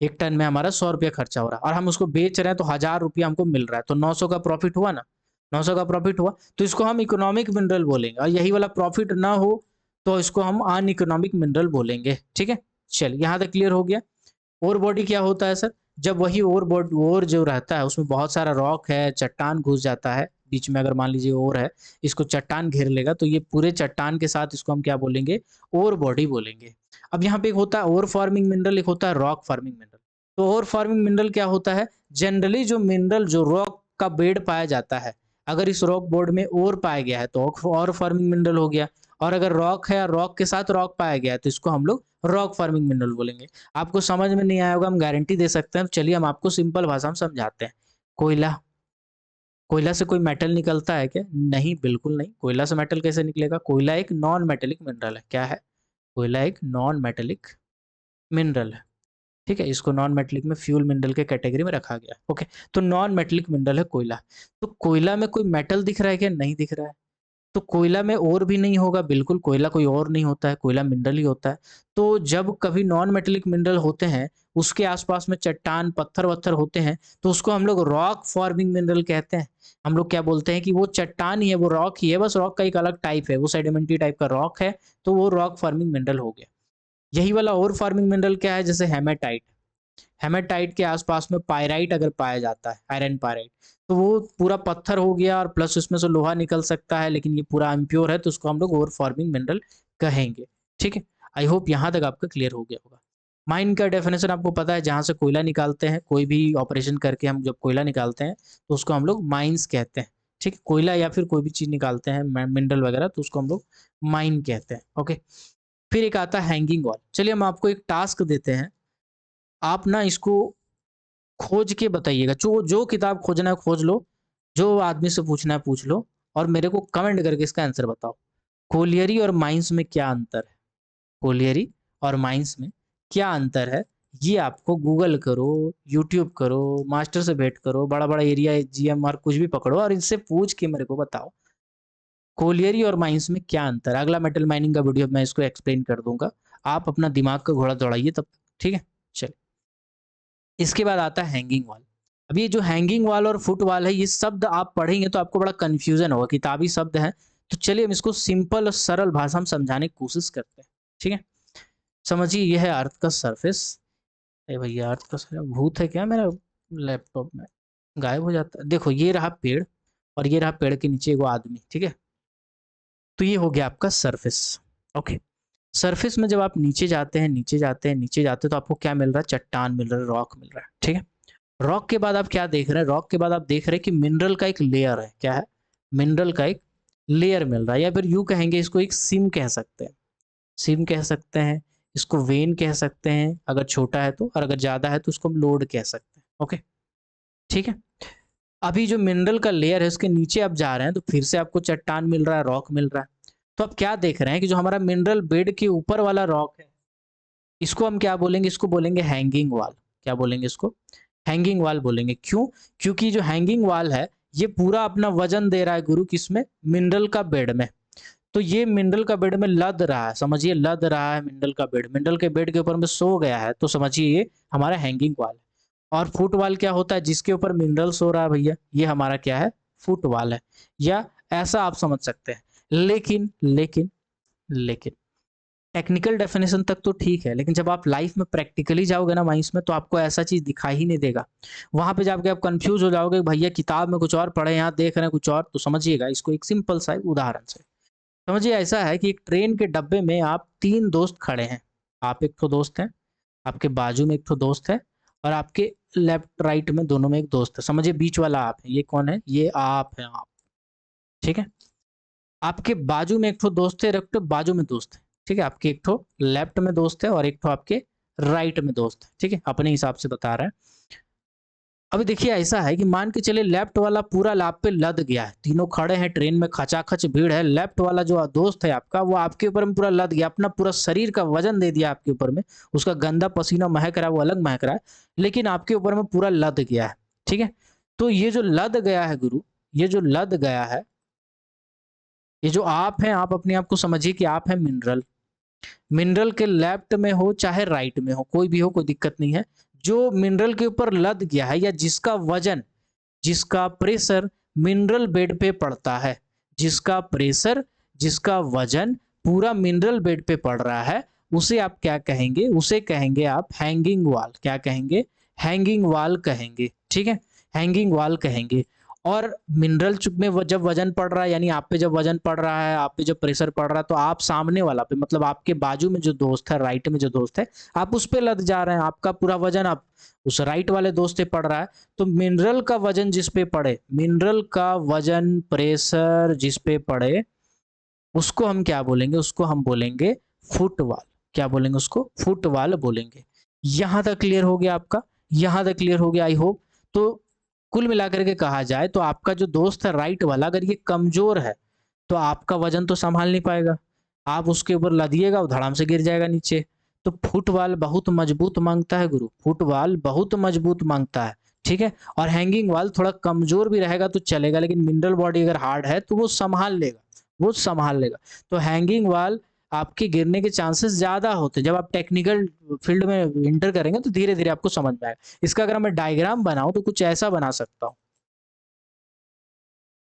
1 टन में हमारा 100 रुपया खर्चा हो रहा है और हम उसको बेच रहे हैं तो 1000 रुपया हमको मिल रहा है, तो 900 का प्रॉफिट हुआ ना, 900 का प्रॉफिट हुआ, तो इसको हम इकोनॉमिक मिनरल बोलेंगे। और यही वाला प्रॉफिट ना हो तो इसको हम अन इकोनॉमिक मिनरल बोलेंगे, ठीक है। चलिए यहाँ तक क्लियर हो गया। ओर बॉडी क्या होता है सर? जब वही ओर बॉडी, ओर जो रहता है उसमें बहुत सारा रॉक है, चट्टान घुस जाता है बीच में, अगर मान लीजिए ओर है, इसको चट्टान घेर लेगा तो ये पूरे चट्टान के साथ इसको हम क्या बोलेंगे? ओर बॉडी बोलेंगे। अब यहाँ पे एक होता है ओर फॉर्मिंग मिनरल, एक होता है रॉक फॉर्मिंग मिनरल। तो ओर फॉर्मिंग मिनरल क्या होता है? जनरली जो मिनरल जो रॉक का बेड पाया जाता है, अगर इस रॉक बोर्ड में ओर पाया गया है तो ओर फॉर्मिंग मिनरल हो गया। और अगर रॉक है और रॉक के साथ रॉक पाया गया है तो इसको हम लोग रॉक फॉर्मिंग मिनरल बोलेंगे। आपको समझ में नहीं आया होगा, हम गारंटी दे सकते हैं, तो चलिए हम आपको सिंपल भाषा में समझाते हैं। कोयला, कोयला से कोई मेटल निकलता है क्या? नहीं, बिल्कुल नहीं। कोयला से मेटल कैसे निकलेगा? कोयला एक नॉन मेटेलिक मिनरल है। क्या है? कोयला एक नॉन मेटेलिक मिनरल है, ठीक है। इसको नॉन मेटेलिक में फ्यूल मिनरल के कैटेगरी में रखा गया, ओके। तो नॉन मेटेलिक मिनरल है कोयला। तो कोयला में कोई मेटल दिख रहा है क्या? नहीं दिख रहा है। तो कोयला में और भी नहीं होगा, बिल्कुल, कोयला कोई और नहीं होता है, कोयला मिनरल ही होता है। तो जब कभी नॉन मेटेलिक मिनरल होते हैं, उसके आसपास में चट्टान पत्थर वत्थर होते हैं, तो उसको हम लोग रॉक फॉर्मिंग मिनरल कहते हैं। हम लोग क्या बोलते हैं कि वो चट्टान ही है, वो रॉक ही है, बस रॉक का एक अलग टाइप है, वो सेडिमेंट्री टाइप का रॉक है, तो वो रॉक फॉर्मिंग मिनरल हो गया। यही वाला और फॉर्मिंग मिनरल क्या है? जैसे हेमेटाइट, हेमेटाइट के आसपास में पायराइट अगर पाया जाता है, आयरन पायराइट, तो वो पूरा पत्थर हो गया और प्लस उसमें से लोहा निकल सकता है, लेकिन ये पूरा इम्प्योर है, तो उसको हम लोग ओवर फॉर्मिंग मिनरल कहेंगे, ठीक है। आई होप यहाँ तक आपका क्लियर हो गया होगा। माइन का डेफिनेशन आपको पता है, जहाँ से कोयला निकालते हैं, कोई भी ऑपरेशन करके हम जब कोयला निकालते हैं तो उसको हम लोग माइंस कहते हैं, ठीक है। कोयला या फिर कोई भी चीज निकालते हैं मिनरल वगैरह, तो उसको हम लोग माइन कहते हैं, ओके। फिर एक आता है हैंगिंग वॉल। चलिए हम आपको एक टास्क देते हैं, आप ना इसको खोज के बताइएगा, जो जो किताब खोजना है खोज लो, जो आदमी से पूछना है पूछ लो, और मेरे को कमेंट करके इसका आंसर बताओ। कोलियरी और माइंस में क्या अंतर है? कोलियरी और माइंस में क्या अंतर है? ये आपको गूगल करो, यूट्यूब करो, मास्टर से भेंट करो, बड़ा बड़ा एरिया जीएमआर कुछ भी पकड़ो और इनसे पूछ के मेरे को बताओ कोलियरी और माइंस में क्या अंतर है। अगला मेटल माइनिंग का वीडियो मैं इसको एक्सप्लेन कर दूंगा, आप अपना दिमाग का घोड़ा दौड़ाइए तब तक, ठीक है। चलिए, इसके बाद आता है हैंगिंग वॉल। अब ये जो हैंगिंग वॉल और फुट वॉल है, ये शब्द आप पढ़ेंगे तो आपको बड़ा कंफ्यूजन होगा, किताबी शब्द है। तो चलिए हम इसको सिंपल और सरल भाषा में समझाने की कोशिश करते हैं, ठीक है। समझिए, ये है अर्थ का सरफेस। अरे भैया, अर्थ का सरफेस भूत है क्या मेरा लैपटॉप में, गायब हो जाता है। देखो ये रहा पेड़, और ये रहा पेड़ के नीचे एगो आदमी, ठीक है। तो ये हो गया आपका सरफेस। ओके, सरफेस में जब आप नीचे जाते हैं, नीचे जाते हैं, नीचे जाते हैं, तो आपको क्या मिल रहा है? चट्टान मिल रहा है, रॉक मिल रहा है, ठीक है। रॉक के बाद आप क्या देख रहे हैं? रॉक के बाद आप देख रहे हैं कि मिनरल का एक लेयर है। क्या है? मिनरल का एक लेयर मिल रहा है, या फिर यूं कहेंगे इसको, एक सिम कह सकते हैं। सिम कह सकते हैं, इसको वेन कह सकते हैं अगर छोटा है तो, और अगर ज्यादा है तो उसको हम लोड कह सकते हैं। ओके, ठीक है। अभी जो मिनरल का लेयर है उसके नीचे आप जा रहे हैं तो फिर से आपको चट्टान मिल रहा है, रॉक मिल रहा है। तो आप क्या देख रहे हैं कि जो हमारा मिनरल बेड के ऊपर वाला रॉक है, इसको हम क्या बोलेंगे? इसको बोलेंगे हैंगिंग वॉल। क्या बोलेंगे इसको? हैंगिंग वॉल बोलेंगे। क्यों? क्योंकि जो हैंगिंग वॉल है ये पूरा अपना वजन दे रहा है गुरु, किसमें? मिनरल का बेड में। तो ये मिनरल का बेड में लद रहा है, समझिए लद रहा है मिनरल का बेड, मिनरल के बेड के ऊपर में सो गया है, तो समझिए ये हमारा हैंगिंग वॉल है। और फुट वॉल क्या होता है? जिसके ऊपर मिनरल सो रहा है भैया, ये हमारा क्या है? फुट वॉल है। या ऐसा आप समझ सकते हैं। लेकिन लेकिन लेकिन टेक्निकल डेफिनेशन तक तो ठीक है, लेकिन जब आप लाइफ में प्रैक्टिकली जाओगे ना माइंस में, तो आपको ऐसा चीज दिखाई ही नहीं देगा। वहां पे जाके आप कंफ्यूज हो जाओगे, भैया किताब में कुछ और पढ़े, यहाँ देख रहे हैं कुछ और। तो समझिएगा इसको एक सिंपल सा उदाहरण से। समझिए ऐसा है कि एक ट्रेन के डब्बे में आप तीन दोस्त खड़े हैं। आप एक तो दोस्त हैं, आपके बाजू में एक तो दोस्त है, और आपके लेफ्ट राइट में दोनों में एक दोस्त है। समझिए बीच वाला आप है। ये कौन है? ये आप है, आप, ठीक है। आपके बाजू में एक ठो दोस्त है, एक ठो बाजू में दोस्त है, ठीक है। आपके एक ठो लेफ्ट में दोस्त है और एक ठो आपके राइट में दोस्त है, ठीक है। अपने हिसाब से बता रहे हैं। अभी देखिए ऐसा है कि मान के चले लेफ्ट वाला पूरा लाभ पे लद गया है, तीनों खड़े हैं ट्रेन में, खचाखच भीड़ है। लेफ्ट वाला जो दोस्त है आपका, वो आपके ऊपर में पूरा लद गया, अपना पूरा शरीर का वजन दे दिया आपके ऊपर में। उसका गंदा पसीना महक रहा है, वो अलग महक रहा है, लेकिन आपके ऊपर में पूरा लद गया है, ठीक है। तो ये जो लद गया है गुरु, ये जो लद गया है, ये जो आप हैं, आप अपने आप को समझिए कि आप हैं मिनरल। मिनरल के लेफ्ट में हो चाहे राइट में हो, कोई भी हो, कोई दिक्कत नहीं है। जो मिनरल के ऊपर लद गया है, या जिसका वजन, जिसका प्रेशर मिनरल बेड पे पड़ता है, जिसका प्रेशर, जिसका वजन पूरा मिनरल बेड पे पड़ रहा है, उसे आप क्या कहेंगे? उसे कहेंगे आप हैंगिंग वॉल। क्या कहेंगे? हैंगिंग वॉल कहेंगे, ठीक है। हैंगिंग वॉल कहेंगे। और मिनरल चुप में जब वजन पड़ रहा है, यानी आप पे जब वजन पड़ रहा है, आप पे जब प्रेशर पड़ रहा है, तो आप सामने वाला पे, मतलब आपके बाजू में जो दोस्त है, राइट में जो दोस्त है, आप उस पे लद जा रहे हैं। आपका पूरा वजन आप उस राइट वाले दोस्त पे पड़ रहा है। तो मिनरल का वजन जिस पे पड़े, मिनरल का वजन, प्रेशर जिस पे पड़े, उसको हम क्या बोलेंगे? उसको हम बोलेंगे फुटवॉल। क्या बोलेंगे? उसको फुटवॉल बोलेंगे। यहां तक क्लियर हो गया आपका? यहां तक क्लियर हो गया आई होप। तो कुल मिलाकर के कहा जाए तो आपका जो दोस्त है राइट वाला, अगर ये कमजोर है तो आपका वजन तो संभाल नहीं पाएगा, आप उसके ऊपर लदिएगा, वो धड़ाम से गिर जाएगा नीचे। तो फुटबॉल बहुत मजबूत मांगता है गुरु, फुटबॉल बहुत मजबूत मांगता है, ठीक है। और हैंगिंग वाल थोड़ा कमजोर भी रहेगा तो चलेगा, लेकिन मिनरल बॉडी अगर हार्ड है तो वो संभाल लेगा, वो संभाल लेगा। तो हैंगिंग वाल आपके गिरने के चांसेस ज्यादा होते हैं। जब आप टेक्निकल फील्ड में इंटर करेंगे तो धीरे धीरे आपको समझ में आएगा। इसका अगर मैं डायग्राम बनाऊं तो कुछ ऐसा बना सकता हूं।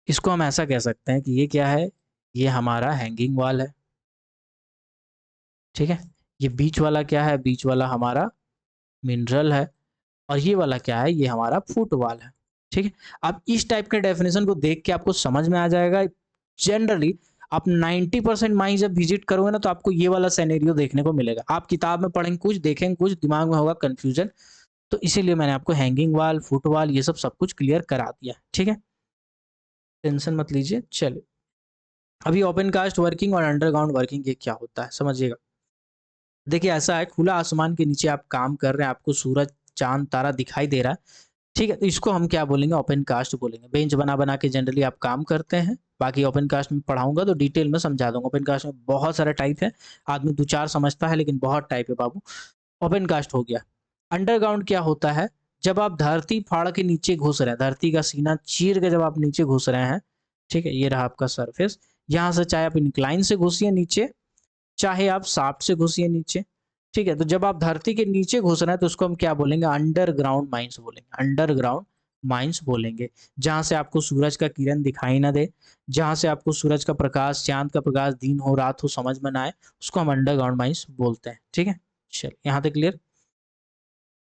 इसको हम ऐसा कह सकते हैं कि ये क्या है? ये हमारा हैंगिंग वाल है, ठीक है। ये बीच वाला क्या है? बीच वाला हमारा मिनरल है। और ये वाला क्या है? ये हमारा फुटबॉल है, ठीक है। अब इस टाइप के डेफिनेशन को देख के आपको समझ में आ जाएगा। जनरली आप 90% माइंड जब विजिट करोगे ना, तो आपको ये वाला सिनेरियो देखने को मिलेगा। आप किताब में पढ़ेंगे कुछ, देखेंगे कुछ, दिमाग में होगा कंफ्यूजन। तो इसीलिए मैंने आपको हैंगिंग वाल, फुटबॉल, ये सब कुछ क्लियर करा दिया, ठीक है। टेंशन मत लीजिए। चलिए, अभी ओपन कास्ट वर्किंग और अंडरग्राउंड वर्किंग ये क्या होता है समझिएगा। देखिए ऐसा है, खुला आसमान के नीचे आप काम कर रहे हैं, आपको सूरज, चांद, तारा दिखाई दे रहा है, ठीक है। तो इसको हम क्या बोलेंगे? ओपन कास्ट बोलेंगे। बेंच बना बना के जनरली आप काम करते हैं। बाकी ओपन कास्ट में पढ़ाऊंगा तो डिटेल में समझा दूंगा। ओपन कास्ट में बहुत सारे टाइप है, आदमी दो चार समझता है, लेकिन बहुत टाइप है बाबू। ओपन कास्ट हो गया। अंडरग्राउंड क्या होता है? जब आप धरती फाड़ के नीचे घुस रहे हैं, धरती का सीना चीर के जब आप नीचे घुस रहे हैं, ठीक है। ये रहा आपका सरफेस। यहाँ से चाहे आप इंक्लाइन से घुसिए नीचे, चाहे आप शाफ्ट से घुसिए नीचे, ठीक है। तो जब आप धरती के नीचे घुस रहे हैं तो उसको हम क्या बोलेंगे? अंडरग्राउंड माइंस बोलेंगे, अंडरग्राउंड माइंस बोलेंगे। जहाँ से आपको सूरज का किरण दिखाई ना दे, जहाँ से आपको सूरज का प्रकाश, चाँद का प्रकाश, दिन हो रात हो समझ में ना आए, उसको हम अंडरग्राउंड माइंस बोलते हैं। ठीक है? चलिए यहाँ तक क्लियर?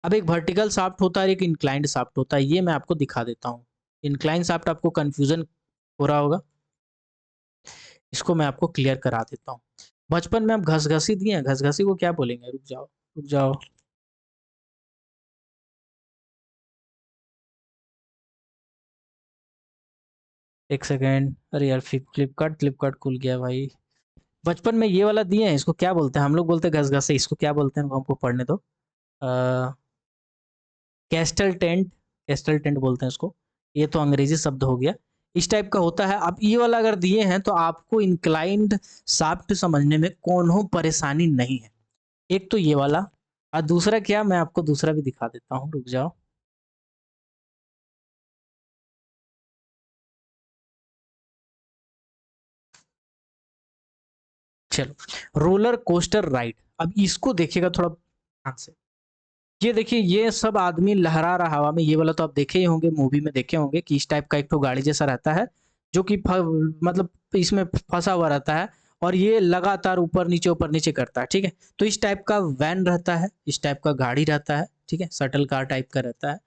अब एक वर्टिकल शाफ्ट होता है और एक इंक्लाइंड शाफ्ट होता है, ये मैं आपको दिखा देता हूँ। इंक्लाइंड शाफ्ट आपको कन्फ्यूजन हो रहा होगा, इसको मैं आपको क्लियर करा देता हूँ। बचपन में हम घसघसी दिए हैं, घसघसी को क्या बोलेंगे? रुक जाओ, रुक जाओ। एक सेकेंड, अरे यार फ्लिपकार्ट खुल गया भाई। बचपन में ये वाला दिए हैं, इसको क्या बोलते हैं? हम लोग बोलते हैं घसघसे, इसको क्या बोलते हैं हमको पढ़ने दो। कैस्टल टेंट, कैस्टल टेंट बोलते हैं इसको। ये तो अंग्रेजी शब्द हो गया, इस टाइप का होता है। अब ये वाला अगर दिए हैं तो आपको इंक्लाइंड शाफ्ट समझने में कोनो परेशानी नहीं है। एक तो ये वाला, और दूसरा क्या, मैं आपको दूसरा भी दिखा देता हूँ, रुक जाओ। चलो, रोलर कोस्टर राइड, अब इसको देखिएगा थोड़ा ध्यान से। ये देखिए, ये सब आदमी लहरा रहा हवा में, ये वाला तो आप देखे ही होंगे, मूवी में देखे होंगे कि इस टाइप का एक तो गाड़ी जैसा रहता है, जो कि मतलब इसमें फंसा हुआ रहता है, और ये लगातार ऊपर नीचे करता है। ठीक है? तो इस टाइप का वैन रहता है, इस टाइप का गाड़ी रहता है। ठीक है? शटल कार टाइप का रहता है,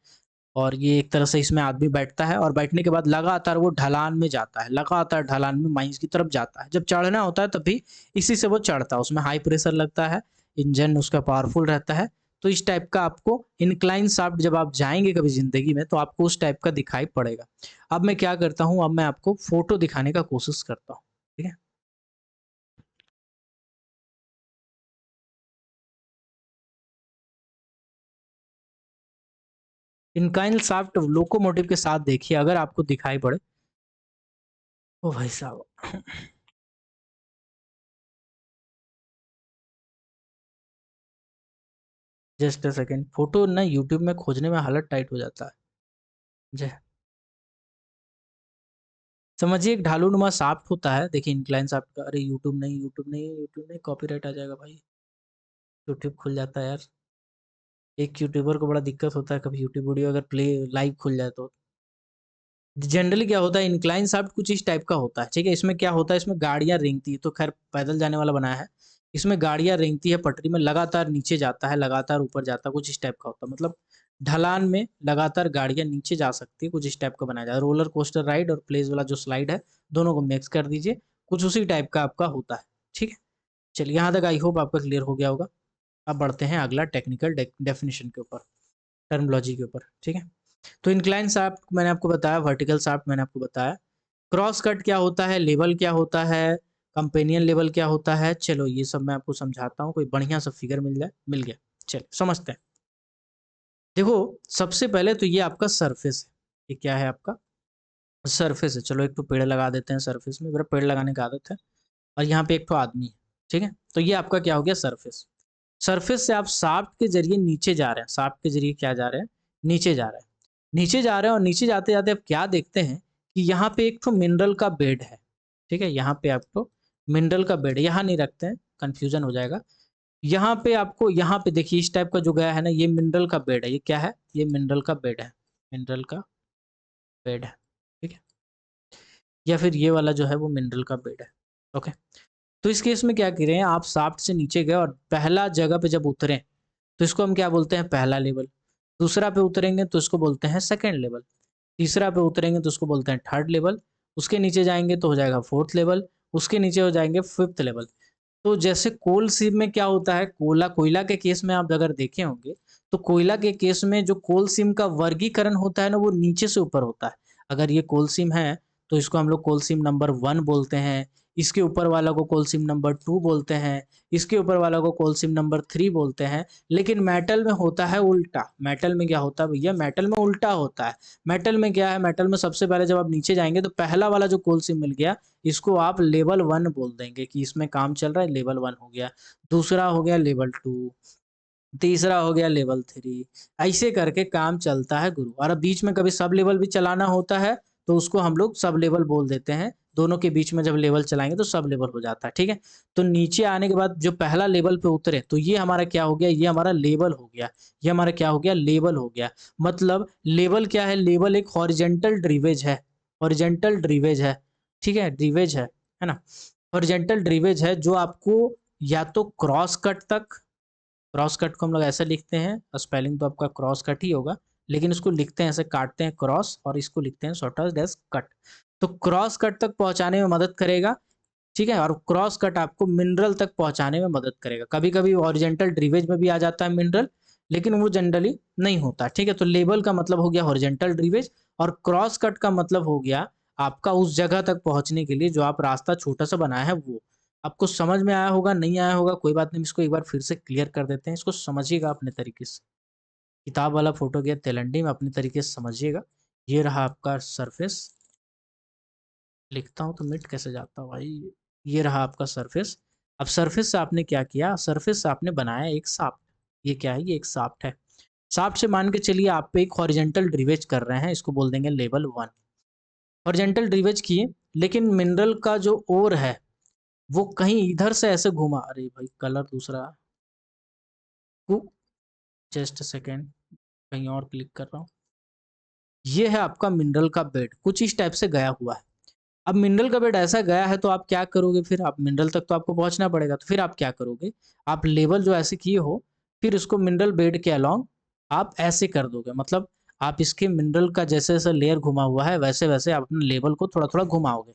और ये एक तरह से इसमें आदमी बैठता है, और बैठने के बाद लगातार वो ढलान में जाता है, लगातार ढलान में माइंस की तरफ जाता है। जब चढ़ना होता है तब भी इसी से वो चढ़ता है, उसमें हाई प्रेशर लगता है, इंजन उसका पावरफुल रहता है। तो इस टाइप का आपको इंक्लाइन शाफ्ट जब आप जाएंगे कभी जिंदगी में, तो आपको उस टाइप का दिखाई पड़ेगा। अब मैं क्या करता हूँ, अब मैं आपको फोटो दिखाने का कोशिश करता हूँ। ठीक है? इंक्लाइन शाफ्ट लोकोमोटिव के साथ देखिए, अगर आपको दिखाई पड़े। ओ भाई साहब, जस्ट अ सेकेंड, फोटो ना यूट्यूब में खोजने में हालत टाइट हो जाता है। समझिए एक ढालू नुमा शाफ्ट होता है, देखिए इंक्लाइन शाफ्ट का। अरे यूट्यूब नहीं, यूट्यूब नहीं, यूट्यूब नहीं, कॉपीराइट आ जाएगा भाई। यूट्यूब खुल जाता है यार, एक यूट्यूबर को बड़ा दिक्कत होता है, कभी यूट्यूब वीडियो अगर प्ले लाइव खुल जाए तो। जनरली क्या होता है, इंक्लाइन शाफ्ट कुछ इस टाइप का होता है। ठीक है? इसमें क्या होता है, इसमें गाड़ियां रेंगती है, तो खैर पैदल जाने वाला बनाया है। इसमें गाड़ियां रेंगती है पटरी में, लगातार नीचे जाता है, लगातार ऊपर जाता है, कुछ इस टाइप का होता है। मतलब ढलान में लगातार गाड़ियां नीचे जा सकती है, कुछ इस टाइप का बनाया जाए। रोलर कोस्टर राइड और प्लेज वाला जो स्लाइड है, दोनों को मिक्स कर दीजिए, कुछ उसी टाइप का आपका होता है। ठीक है? चलिए, यहाँ तक आई होप आपका क्लियर हो गया होगा। अब बढ़ते हैं अगला टेक्निकल डेफिनेशन के ऊपर, टर्मोलॉजी के ऊपर। ठीक है? तो इंक्लाइन शाफ्ट मैंने आपको बताया, वर्टिकल शाफ्ट मैंने आपको बताया, क्रॉस कट क्या होता है, लेवल क्या होता है, कंपेनियन लेवल क्या होता है। चलो ये सब मैं आपको समझाता हूँ, कोई बढ़िया सा फिगर मिल जाए। मिल गया, चलो समझते हैं। देखो, सबसे पहले तो ये आपका सरफेस है। ये क्या है आपका? सरफेस है। चलो एक तो पेड़ लगा देते हैं सरफेस में, मेरा पेड़ लगाने की आदत है। और यहाँ पे एक तो आदमी है। ठीक है? तो ये आपका क्या हो गया? सरफेस। सरफेस से आप शाफ्ट के जरिए नीचे जा रहे हैं, शाफ्ट के जरिए क्या जा रहे हैं? नीचे जा रहे हैं। नीचे जा रहे हैं, और नीचे जाते जाते आप क्या देखते हैं कि यहाँ पे एक तो मिनरल का बेड है। ठीक है? यहाँ पे आपको मिनरल का बेड, यहाँ नहीं रखते हैं, कंफ्यूजन हो जाएगा। यहाँ पे आपको, यहाँ पे देखिए इस टाइप का जो गया है ना, ये मिनरल का बेड है। ये क्या है? ये मिनरल का बेड है, मिनरल का बेड है। ठीक है? या फिर ये वाला जो है वो मिनरल का बेड है। ओके? तो इस केस में क्या कर रहे हैं, आप शाफ्ट से नीचे गए और पहला जगह पे जब उतरे, तो इसको हम क्या बोलते हैं? पहला लेवल। दूसरा पे उतरेंगे तो इसको बोलते हैं सेकंड लेवल। तीसरा पे उतरेंगे तो उसको बोलते हैं थर्ड लेवल। उसके नीचे जाएंगे तो हो जाएगा फोर्थ लेवल। उसके नीचे हो जाएंगे फिफ्थ लेवल। तो जैसे कोल सीम में क्या होता है, कोयला कोयला के केस में आप अगर देखे होंगे, तो कोयला के केस में जो कोल सीम का वर्गीकरण होता है ना, वो नीचे से ऊपर होता है। अगर ये कोल सीम है तो इसको हम लोग कोल सीम नंबर 1 बोलते हैं। इसके ऊपर वाला को कोल सीम नंबर 2 बोलते हैं। इसके ऊपर वाला को कोल सीम नंबर 3 बोलते हैं। लेकिन मेटल में होता है उल्टा। मेटल में क्या होता है भैया? मेटल में उल्टा होता है। मेटल में क्या है, मेटल में सबसे पहले जब आप नीचे जाएंगे तो पहला वाला जो कोल सीम मिल गया, इसको आप लेवल 1 बोल देंगे कि इसमें काम चल रहा है, लेवल 1 हो गया। दूसरा हो गया लेवल 2, तीसरा हो गया लेवल 3। ऐसे करके काम चलता है गुरु। और अब बीच में कभी सब लेवल भी चलाना होता है, तो उसको हम लोग सब लेवल बोल देते हैं, दोनों के बीच में जब लेवल चलाएंगे तो सब लेवल हो जाता है, ठीक है। तो नीचे आने के बाद जो पहला लेवल पे उतरे तो ये हमारा क्या हो गया, ये हमारा लेवल हो गया, ये हमारा क्या हो गया, लेवल हो गया। मतलब लेवल क्या है, लेवल एक हॉरिजेंटल ड्रीवेज है, हॉरिजेंटल ड्रीवेज है, ठीक है, ड्रीवेज है ना। हॉरिजेंटल ड्रीवेज है जो आपको या तो क्रॉस कट तक, क्रॉस कट को हम लोग ऐसे लिखते हैं, स्पेलिंग तो आपका क्रॉस कट ही होगा, लेकिन इसको लिखते हैं ऐसे, काटते हैं क्रॉस और इसको लिखते हैं शॉर्ट डैश कट। तो क्रॉस कट तक पहुंचाने में मदद करेगा, ठीक है। और क्रॉस कट आपको मिनरल तक पहुंचाने में मदद करेगा। कभी कभी हॉरिजेंटल ड्रीवेज में भी आ जाता है मिनरल, लेकिन वो जनरली नहीं होता, ठीक है। तो लेबल का मतलब हो गया हॉरिजेंटल ड्रीवेज, और क्रॉस कट का मतलब हो गया आपका उस जगह तक पहुंचने के लिए जो आप रास्ता छोटा सा बनाया है वो। आपको समझ में आया होगा, नहीं आया होगा कोई बात नहीं, इसको एक बार फिर से क्लियर कर देते हैं, इसको समझिएगा अपने तरीके से। किताब वाला फोटो गया तेलंडी में, अपने तरीके से समझिएगा। ये रहा आपका सरफेस, लिखता हूँ तो मिट कैसे जाता है भाई। ये रहा आपका सरफेस। अब सरफेस से आपने क्या किया, सरफेस से आपने बनाया एक शाफ्ट। ये क्या है, ये एक शाफ्ट है। शाफ्ट से मान के चलिए आप पे एक हॉरिजेंटल ड्रिवेज कर रहे हैं, इसको बोल देंगे लेवल 1। हॉरिजेंटल ड्रिवेज किए, लेकिन मिनरल का जो ओर है वो कहीं इधर से ऐसे घुमा, अरे भाई कलर दूसरा, जस्ट सेकेंड, कहीं और क्लिक कर रहा हूँ। ये है आपका मिनरल का बेड, कुछ इस टाइप से गया हुआ है। अब मिनरल का बेड ऐसा गया है तो आप क्या करोगे, फिर आप मिनरल तक तो आपको पहुंचना पड़ेगा, तो फिर आप क्या करोगे, आप लेवल जो ऐसे किए हो, फिर इसको मिनरल बेड के अलोंग आप ऐसे कर दोगे। मतलब आप इसके मिनरल का जैसे जैसे लेयर घुमा हुआ है वैसे वैसे आप अपने लेवल को थोड़ा थोड़ा घुमाओगे।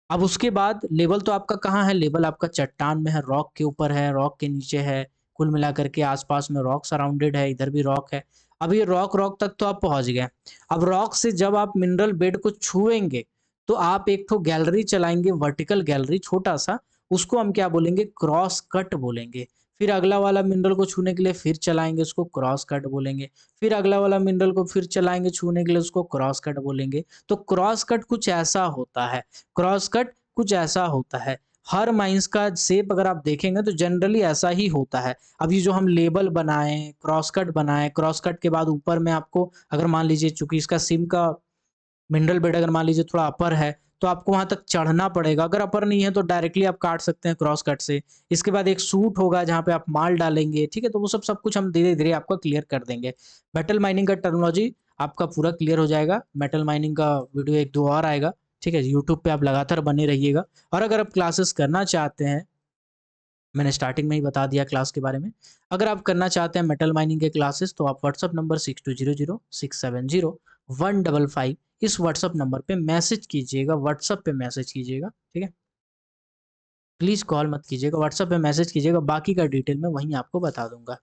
अब उसके बाद लेवल तो आपका कहाँ है, लेवल आपका चट्टान में है, रॉक के ऊपर है, रॉक के नीचे है, कुल मिलाकर के आसपास में रॉक सराउंडेड है, इधर भी रॉक है। अब ये रॉक तक तो आप पहुंच गए। अब रॉक से जब आप मिनरल बेड को छुएंगे तो आप एक तो गैलरी चलाएंगे, वर्टिकल गैलरी छोटा सा, उसको हम क्या बोलेंगे, क्रॉस कट बोलेंगे। फिर अगला वाला मिनरल को छूने के लिए फिर चलाएंगे, उसको क्रॉस कट बोलेंगे। फिर अगला वाला मिनरल को फिर चलाएंगे छूने के लिए, उसको क्रॉस कट बोलेंगे। तो क्रॉस कट कुछ ऐसा होता है, क्रॉस कट कुछ ऐसा होता है। हर माइंस का शेप अगर आप देखेंगे तो जनरली ऐसा ही होता है। अब ये जो हम लेबल बनाए, क्रॉस कट बनाए, क्रॉस कट के बाद ऊपर में आपको अगर मान लीजिए चूंकि इसका सिम का मिनरल बेड अगर मान लीजिए थोड़ा अपर है तो आपको वहां तक चढ़ना पड़ेगा, अगर अपर नहीं है तो डायरेक्टली आप काट सकते हैं क्रॉस कट से। इसके बाद एक सूट होगा जहां पे आप माल डालेंगे, ठीक है। तो वो सब सब कुछ हम धीरे धीरे आपको क्लियर कर देंगे। मेटल माइनिंग का टर्मिनोलॉजी आपका पूरा क्लियर हो जाएगा। मेटल माइनिंग का वीडियो एक दो और आएगा, ठीक है। यूट्यूब पे आप लगातार बने रहिएगा। और अगर आप क्लासेस करना चाहते हैं, मैंने स्टार्टिंग में ही बता दिया क्लास के बारे में, अगर आप करना चाहते हैं मेटल माइनिंग के क्लासेस तो आप व्हाट्सअप नंबर 6200670155 इस व्हाट्सअप नंबर पे मैसेज कीजिएगा, व्हाट्सअप पे मैसेज कीजिएगा, ठीक है। प्लीज़ कॉल मत कीजिएगा, व्हाट्सअप पे मैसेज कीजिएगा, बाकी का डिटेल मैं वहीं आपको बता दूंगा।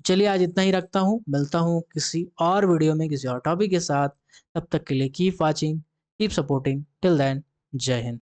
चलिए आज इतना ही रखता हूँ, मिलता हूँ किसी और वीडियो में किसी और टॉपिक के साथ। तब तक के लिए keep watching, keep supporting, till then जय हिंद।